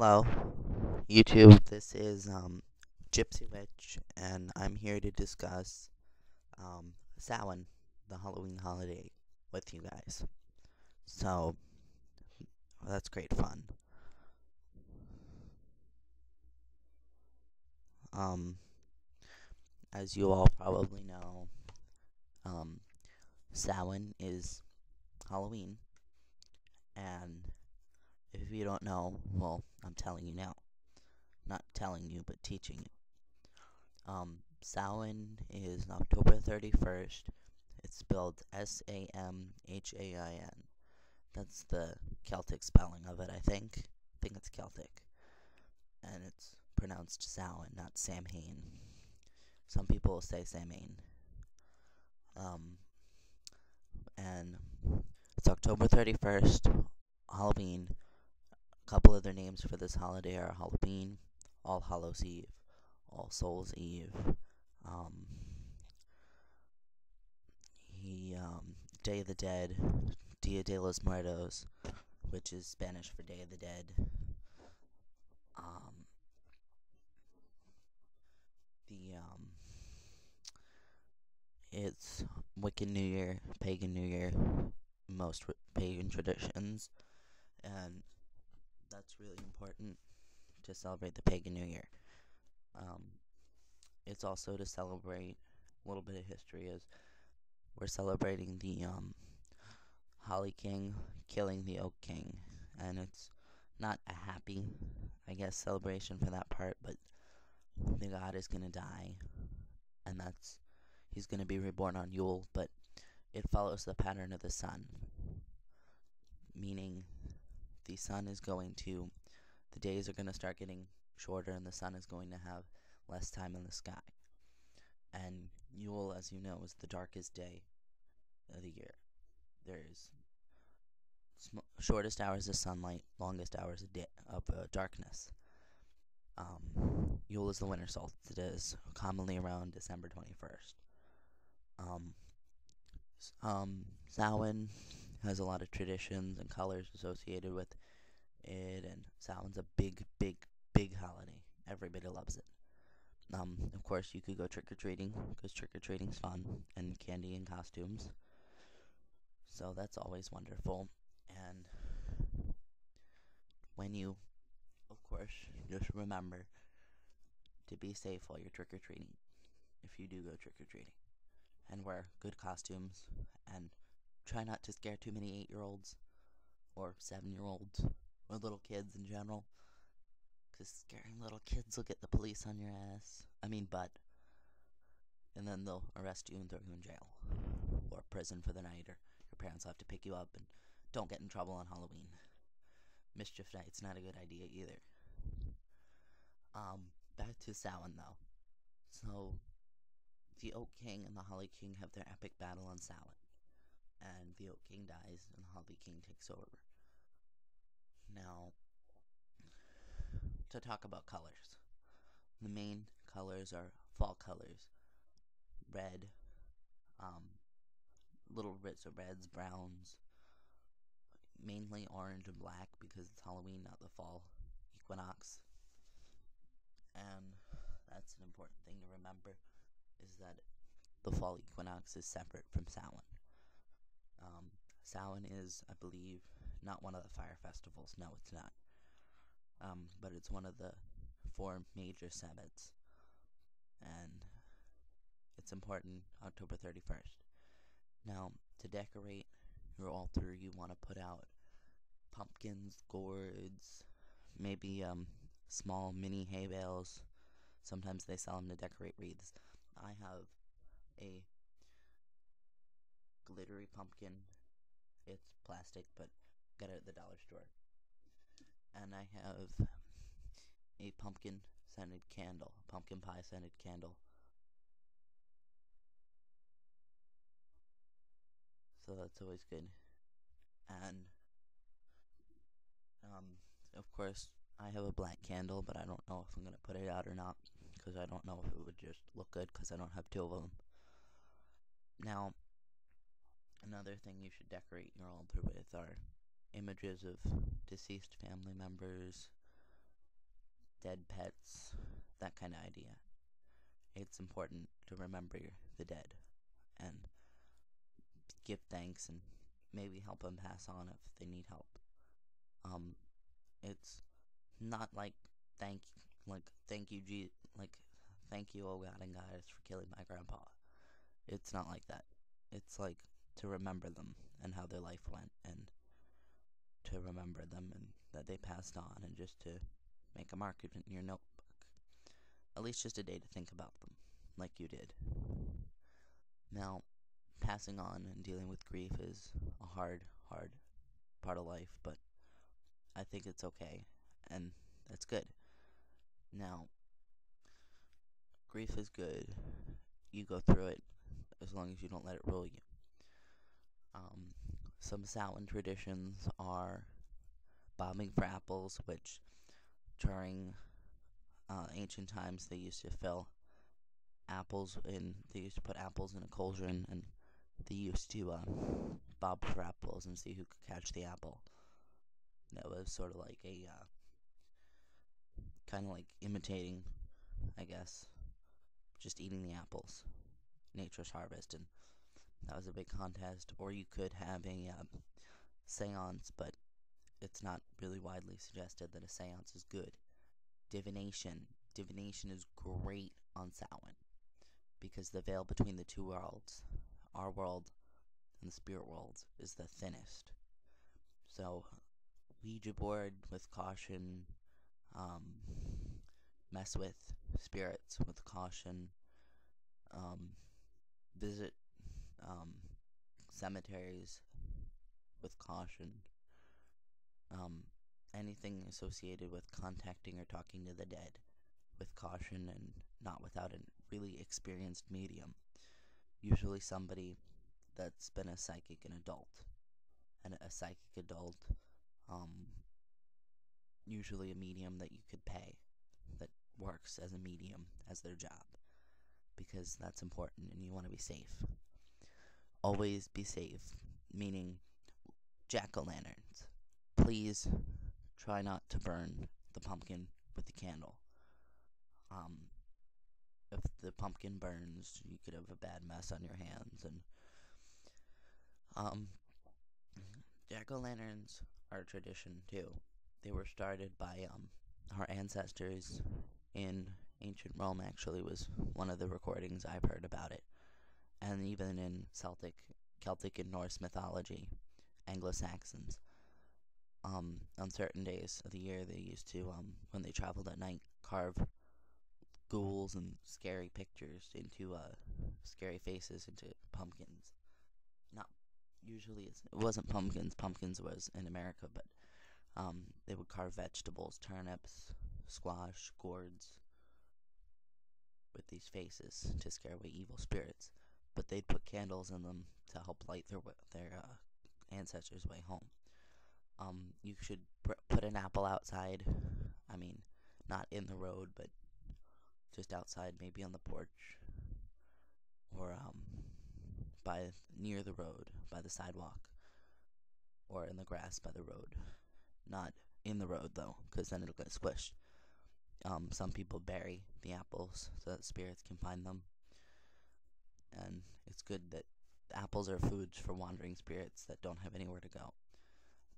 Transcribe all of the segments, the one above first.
Hello, YouTube. This is gypsywiccawytch, and I'm here to discuss Samhain, the Halloween holiday, with you guys. So that's great fun. Um, as you all probably know, um, Samhain is Halloween, and if you don't know, well, I'm telling you now. Not telling you, but teaching you. Samhain is October 31st. It's spelled Samhain. That's the Celtic spelling of it, I think. I think it's Celtic. And it's pronounced Samhain, not Samhain. Some people say Samhain. Um, and it's October 31st, Halloween. A couple other names for this holiday are Halloween, All Hallows Eve, All Souls Eve, um, Day of the Dead, Dia de los Muertos, which is Spanish for Day of the Dead. Um, the It's Wiccan New Year, Pagan New Year, most pagan traditions, and that's really important to celebrate the Pagan New Year. Um, it's also to celebrate a little bit of history, as we're celebrating the Holly King killing the Oak King, and it's not a happy, I guess, celebration for that part, but the god is gonna die, and he's gonna be reborn on Yule, but it follows the pattern of the sun, meaning the days are going to start getting shorter and the sun is going to have less time in the sky. And Yule, as you know, is the darkest day of the year. There's shortest hours of sunlight, longest hours of darkness. Yule is the winter solstice. It is commonly around December 21st. Samhain has a lot of traditions and colors associated with it, and Samhain's a big, big, big holiday. Everybody loves it. Of course, you could go trick-or-treating, because trick-or-treating's fun, and candy and costumes. So that's always wonderful. And when you, of course, just remember to be safe while you're trick-or-treating, if you do go trick-or-treating. And wear good costumes, and try not to scare too many 8-year-olds, or 7-year-olds, or little kids in general. Because scaring little kids will get the police on your butt. And then they'll arrest you and throw you in jail. Or prison for the night, or your parents will have to pick you up, and don't get in trouble on Halloween. Mischief night's not a good idea either. Back to Samhain, though. So, the Oak King and the Holly King have their epic battle on Samhain. And the Oak King dies, and the Holly King takes over. Now, to talk about colors. The main colors are fall colors. Red, little bits of reds, browns, mainly orange and black because it's Halloween, not the fall equinox. And that's an important thing to remember, is that the fall equinox is separate from Samhain. Samhain is, I believe, not one of the fire festivals. No, it's not. But it's one of the 4 major Sabbats. And it's important, October 31st. Now, to decorate your altar, you want to put out pumpkins, gourds, maybe small mini hay bales. Sometimes they sell them to decorate wreaths. I have a glittery pumpkin. It's plastic, but got it at the dollar store. And I have a pumpkin pie scented candle. So that's always good. And of course, I have a black candle, but I don't know if I'm gonna put it out or not, because I don't know if it would just look good, because I don't have 2 of them. Now, another thing you should decorate your altar with are images of deceased family members, dead pets, that kind of idea. It's important to remember the dead and give thanks and maybe help them pass on if they need help. Um, it's not like thank thank you thank you, oh God and Goddess, for killing my grandpa. It's not like that. It's like to remember them and how their life went, and to remember them and that they passed on, and just to make a mark in your notebook. At least just a day to think about them, like you did. Now, passing on and dealing with grief is a hard part of life, but I think it's okay, and that's good. Now, grief is good. You go through it as long as you don't let it rule you. Some Samhain traditions are bombing for apples, which during ancient times they used to put apples in a cauldron, and they used to bob for apples and see who could catch the apple. That was sort of like a kind of like imitating, I guess, just eating the apples, nature's harvest, and that was a big contest. Or you could have a seance, but it's not really widely suggested that a seance is good. Divination is great on Samhain because the veil between the two worlds, our world and the spirit world, is the thinnest. So, Ouija board with caution, mess with spirits with caution, visit cemeteries with caution, anything associated with contacting or talking to the dead with caution, and not without a really experienced medium. Usually somebody that's been a psychic adult. And a psychic adult, usually a medium that you could pay, that works as a medium, as their job, because that's important and you want to be safe. Always be safe, meaning jack-o'-lanterns. Please try not to burn the pumpkin with the candle. If the pumpkin burns, you could have a bad mess on your hands. And jack-o'-lanterns are a tradition too. They were started by our ancestors in ancient Rome. Actually, was one of the recordings I've heard about it, and even in Celtic and Norse mythology, Anglo-Saxons. On certain days of the year, they used to, when they traveled at night, carve ghouls and scary pictures into scary faces into pumpkins. Not usually, it wasn't pumpkins. Pumpkins was in America, but they would carve vegetables, turnips, squash, gourds, with these faces to scare away evil spirits. But they'd put candles in them to help light their ancestors' way home. You should put an apple outside. I mean, not in the road, but just outside, maybe on the porch, or near the road, by the sidewalk, or in the grass by the road. Not in the road though, because then it'll get squished. Some people bury the apples so that spirits can find them, and it's good that apples are foods for wandering spirits that don't have anywhere to go.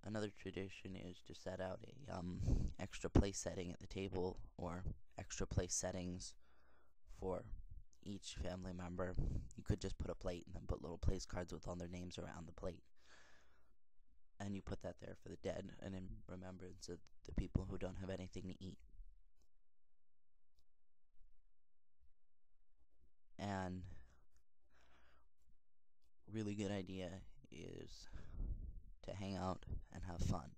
Another tradition is to set out a extra place setting at the table, or extra place settings for each family member. You could just put a plate and then put little place cards with all their names around the plate. And you put that there for the dead and in remembrance of the people who don't have anything to eat. And really good idea is to hang out and have fun.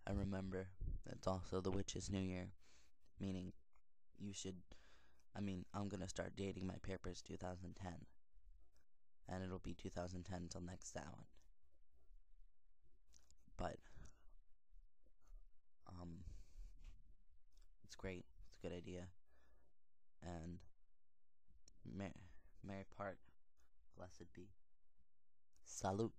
And remember, it's also the Witch's New Year, meaning I'm going to start dating my papers 2010, and it'll be 2010 until next Samhain. But, it's great, it's a good idea, and Merry part, blessed be. Salute.